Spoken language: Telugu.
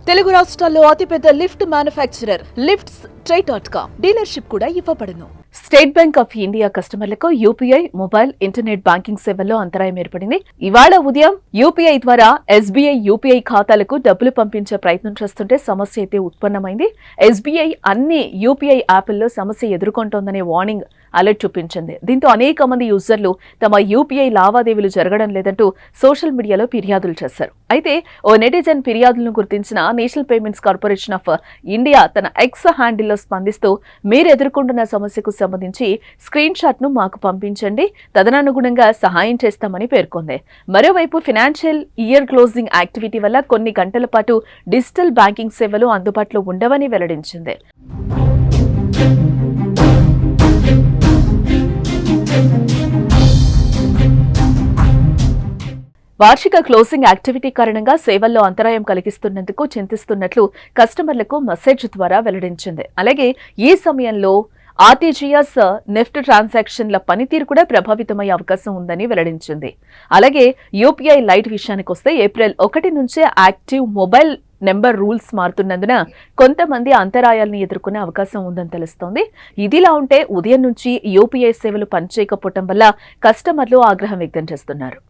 తెలుగు రాష్ట్రాల్లో అతిపెద్ద లిఫ్ట్ మ్యానుఫ్యాక్చరర్ లిఫ్ట్స్ ట్రై.com డీలర్షిప్ కూడా ఇవ్వబడును. స్టేట్ బ్యాంక్ ఆఫ్ ఇండియా కస్టమర్లకు యూపీఐ మొబైల్ ఇంటర్నెట్ బ్యాంకింగ్ సేవల్లో అంతరాయం ఏర్పడింది. ఇవాళ ఉదయం యూపీఐ ద్వారా ఎస్బీఐ యూపీఐ ఖాతాలకు డబ్బులు పంపించే ప్రయత్నం చేస్తుంటే సమస్య అయితే ఉత్పన్నమైంది. ఎస్బీఐ అన్ని యూపీఐ యాప్ల్లో సమస్య ఎదుర్కొంటోందనే వార్నింగ్ అలర్ట్ చూపించింది. దీంతో అనేక మంది యూజర్లు తమ యూపీఐ లావాదేవీలు జరగడం లేదంటూ సోషల్ మీడియాలో ఫిర్యాదులు చేశారు. అయితే ఓ నెటిజన్ ఫిర్యాదులను గుర్తించిన national payments corporation of India తన ఎక్స్ హ్యాండిల్లో స్పందిస్తూ మీరు ఎదుర్కొంటున్న సమస్యకు సంబంధించి స్క్రీన్ షాట్ ను మాకు పంపించండి, తదనుగుణంగా సహాయం చేస్తామని పేర్కొంది. మరోవైపు ఫైనాన్షియల్ ఇయర్ క్లోజింగ్ యాక్టివిటీ వల్ల కొన్ని గంటల పాటు డిజిటల్ బ్యాంకింగ్ సేవలు అందుబాటులో ఉండవని వెల్లడించింది. వార్షిక క్లోజింగ్ యాక్టివిటీ కారణంగా సేవల్లో అంతరాయం కలిగిస్తున్నందుకు చింతిస్తున్నట్లు కస్టమర్లకు మెసేజ్ ద్వారా వెల్లడించింది. అలాగే ఈ సమయంలో ఆర్టీజీఎస్ నెఫ్ట్ ట్రాన్సాక్షన్ల పనితీరు కూడా ప్రభావితమయ్యే అవకాశం ఉందని వెల్లడించింది. అలాగే యూపీఐ లైట్ విషయానికి వస్తే ఏప్రిల్ 1 నుంచే యాక్టివ్ మొబైల్ నెంబర్ రూల్స్ మారుతున్నందున కొంతమంది అంతరాయాలను ఎదుర్కొనే అవకాశం ఉందని తెలుస్తోంది. ఇదిలా ఉంటే ఉదయం నుంచి యూపీఐ సేవలు పనిచేయకపోవడం వల్ల కస్టమర్లు ఆగ్రహం వ్యక్తం చేస్తున్నారు.